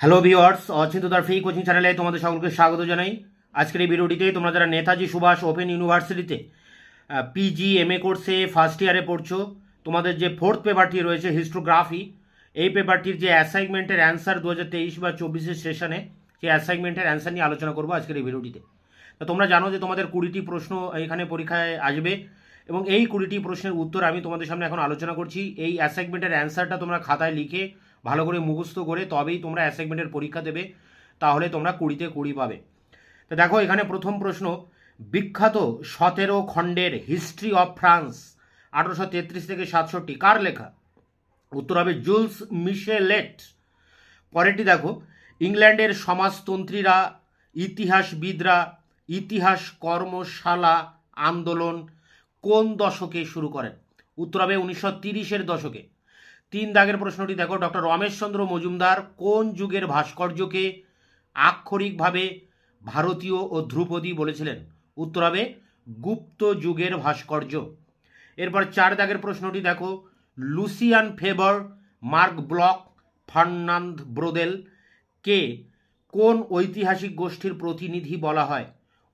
Hello viewers, অচিন্ততার free coaching চ্যানেলে তোমাদের সকলকে স্বাগত জানাই। আজকের এই ভিডিওটিতে তোমরা যারা নেতাজি সুভাষ ওপেন ইউনিভার্সিটিতে পিজি এমএ কোর্সে ফার্স্ট ইয়ারে পড়ছো, তোমাদের যে ফোর্থ পেপারটি রয়েছে হিস্টোগ্রাফি, এই পেপারটির যে অ্যাসাইনমেন্টের অ্যান্সার 2023 বা 24 সেশনে সেই অ্যাসাইনমেন্টের অ্যান্সার নিয়ে আলোচনা করবো আজকের এই ভিডিওটিতে। তো তোমরা জানো যে তোমাদের 20টি প্রশ্ন এখানে পরীক্ষায় আসবে এবং এই 20টি প্রশ্নের উত্তর আমি তোমাদের সামনে এখন আলোচনা করছি। এই অ্যাসাইনমেন্টের অ্যান্সারটা তোমরা খাতায় লিখে ভালো করে মুখস্থ করে তবেই তোমরা অ্যাসাইনমেন্টের পরীক্ষা দেবে, তাহলে তোমরা 20তে 20 পাবে। তো দেখো এখানে প্রথম প্রশ্ন, বিখ্যাত 17 খণ্ডের হিস্ট্রি অফ ফ্রান্স 1833 থেকে 67 কার লেখা? উত্তর হবে জুলস মিশেলেট। পরেরটি দেখো, ইংল্যান্ডের সমাজতন্ত্রীরা, ইতিহাসবিদরা ইতিহাস কর্মশালা আন্দোলন কোন দশকে শুরু করেন? উত্তর হবে 1930-এর দশকে। 3 দাগের প্রশ্নটি দেখো, ডক্টর রমেশচন্দ্র মজুমদার কোন যুগের ভাস্কর্যকে আক্ষরিকভাবে ভারতীয় ও ধ্রুপদী বলেছিলেন? উত্তর হবে গুপ্ত যুগের ভাস্কর্য। এরপর 4 দাগের প্রশ্নটি দেখো, লুসিয়ান ফেবার, মার্ক ব্লক, ফার্নান্দ ব্রোদেল কে কোন ঐতিহাসিক গোষ্ঠীর প্রতিনিধি বলা হয়?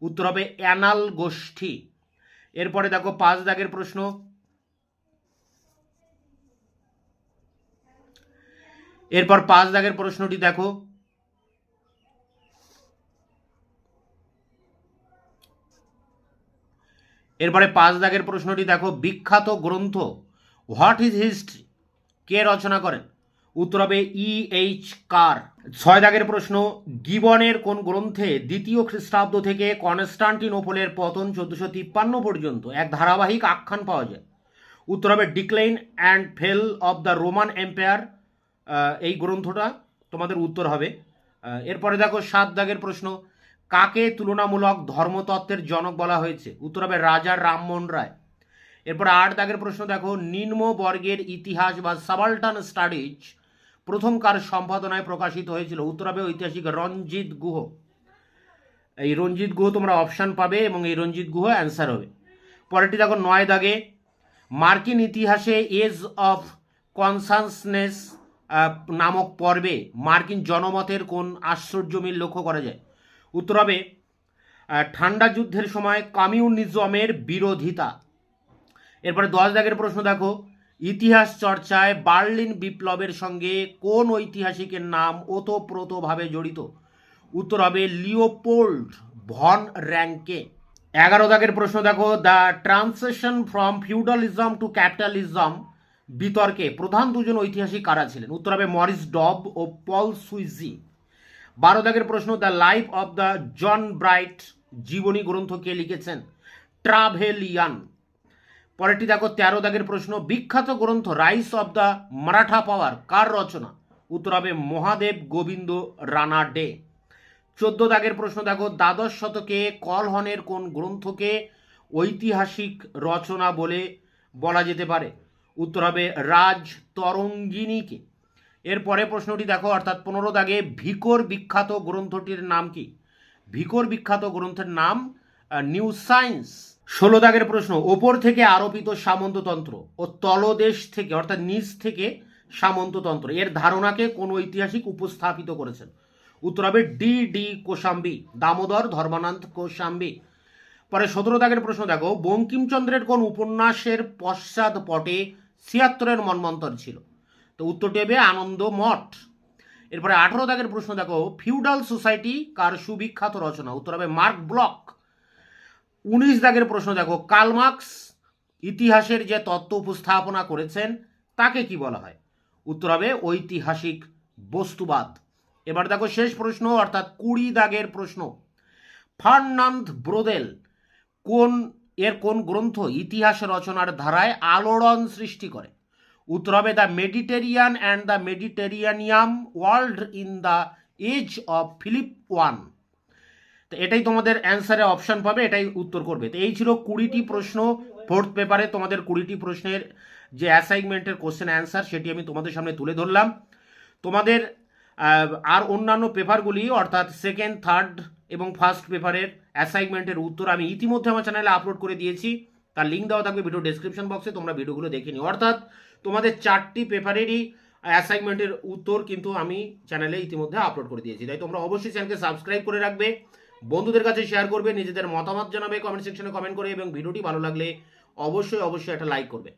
উত্তর হবে অ্যানাল গোষ্ঠী। এরপরে দেখো 5 দাগের প্রশ্ন, এরপর 5 দাগের প্রশ্নটি দেখো, এরপরে 5 দাগের প্রশ্নটি দেখো, বিখ্যাত গ্রন্থ হোয়াট ইজ হিস্ট্রি কে রচনা করেন? উত্তর হবে E.H. কার। 6 দাগের প্রশ্ন, গিবনের কোন গ্রন্থে দ্বিতীয় খ্রিস্টাব্দ থেকে কনস্টান্টিনোপলের পতন 1453 পর্যন্ত এক ধারাবাহিক আখ্যান পাওয়া যায়? উত্তর হবে decline and fail of the Roman empire. এই গ্রন্থটা তোমাদের উত্তর হবে। এরপরে দেখো 7 দাগের প্রশ্ন, কাকে তুলনামূলক ধর্মতত্ত্বের জনক বলা হয়েছে? উত্তর হবে রাজা রামমোহন রায়। এরপর 8 দাগের প্রশ্ন দেখো, নিম্ন বর্গের ইতিহাস বা সাবাল্টান স্টাডিজ প্রথম কার সম্পাদনায় প্রকাশিত হয়েছিল? উত্তর হবে ঐতিহাসিক রঞ্জিত গুহ। এই রঞ্জিত গুহ তোমরা অপশান পাবে এবং এই রঞ্জিত গুহ অ্যান্সার হবে। পরেরটি দেখো 9 দাগে, মার্কিন ইতিহাসে এজ অফ কনসাসনেস নামক পর্বে মার্কিন জনমতের কোন আশ্চর্য মিল লক্ষ্য করা যায়? উত্তর হবে ঠান্ডা যুদ্ধের সময় কমিউনিজমের বিরোধিতা। এরপরে 10 দাগের প্রশ্ন দেখো, ইতিহাস চর্চায় বার্লিন বিপ্লবের সঙ্গে কোন ঐতিহাসিকের নাম ওতপ্রোতভাবে জড়িত? উত্তর হবে লিওপোল্ড ভন র্যাঙ্কে। 11 দাগের প্রশ্ন দেখো, the transition from feudalism two capitalism বিতর্কে প্রধান দুজন ঐতিহাসিক কারা ছিলেন? উত্তর হবে মরিস ডব ও পল সুইজি। 12 দাগের প্রশ্ন, the life of the John Bright জীবনী গ্রন্থ কে লিখেছেন? ট্রাভেলিয়ান। পরেরটি দেখো 13 দাগের প্রশ্ন, বিখ্যাত গ্রন্থ রাইস অফ দ্য মারাঠা পাওয়ার কার রচনা? উত্তর হবে মহাদেব গোবিন্দ রানাডে। 14 দাগের প্রশ্ন দেখো, দ্বাদশ শতকে কলহনের কোন গ্রন্থকে ঐতিহাসিক রচনা বলে বলা যেতে পারে? উত্তর হবে রাজ তরঙ্গিনীকে। এরপরে প্রশ্নটি দেখো, অর্থাৎ 15 দাগে, ভিকোর বিখ্যাত গ্রন্থটির নাম কি? ভিকোর বিখ্যাত গ্রন্থের নাম নিউ সায়েন্স। 16 দাগের প্রশ্ন, ওপর থেকে আরোপিত সামন্ততন্ত্র ও তলদেশ থেকে অর্থাৎ নিচ থেকে সামন্ততন্ত্র এর ধারণাকে কোন ঐতিহাসিক উপস্থাপিত করেছেন? উত্তর হবে ডি কোশাম্বী, দামোদর ধর্মানন্দ কোশাম্বী। পরে 17 দাগের প্রশ্ন দেখো, বঙ্কিমচন্দ্রের কোন উপন্যাসের পশ্চাৎপটে 76-এর মন্বন্তর ছিল? তো উত্তরটি হবে আনন্দ মঠ। এরপরে 18 দাগের প্রশ্ন দেখো, ফিউডাল সোসাইটি কার সুবিখ্যাত রচনা? উত্তর হবে মার্ক ব্লক। 19 দাগের প্রশ্ন দেখো, কার্ল মার্কস ইতিহাসের যে তত্ত্ব উপস্থাপনা করেছেন তাকে কি বলা হয়? উত্তর হবে ঐতিহাসিক বস্তুবাদ। এবার দেখো শেষ প্রশ্ন, অর্থাৎ 20 দাগের প্রশ্ন, ফার্নান্দ ব্রোদেল কোন গ্রন্থ ইতিহাস রচনার ধারায় আলোড়ন সৃষ্টি করে? উত্তর হবে the Mediterranean and the Mediterranean world in the age of Philip one. তো এটাই তোমাদের অ্যান্সারে অপশান পাবে, এটাই উত্তর করবে। তো এই ছিল 20টি প্রশ্ন ফোর্থ পেপারে, তোমাদের 20টি প্রশ্নের যে অ্যাসাইনমেন্টের কোশ্চেন অ্যান্সার সেটি আমি তোমাদের সামনে তুলে ধরলাম। তোমাদের আর অন্যান্য পেপারগুলি অর্থাৎ সেকেন্ড, থার্ড এবং ফার্স্ট পেপারের অ্যাসাইনমেন্টের উত্তর আমি ইতিমধ্যে আমার চ্যানেলে আপলোড করে দিয়েছি, তার লিঙ্ক দেওয়া থাকবে ভিডিও ডেসক্রিপশন বক্সে, তোমরা ভিডিওগুলো দেখে নিও। অর্থাৎ তোমাদের 4টি পেপারেরই অ্যাসাইনমেন্টের উত্তর কিন্তু আমি চ্যানেলে ইতিমধ্যে আপলোড করে দিয়েছি। তাই তোমরা অবশ্যই চ্যানেলকে সাবস্ক্রাইব করে রাখবে, বন্ধুদের কাছে শেয়ার করবে, নিজেদের মতামত জানাবে কমেন্ট সেকশনে কমেন্ট করে, এবং ভিডিওটি ভালো লাগলে অবশ্যই একটা লাইক করবে।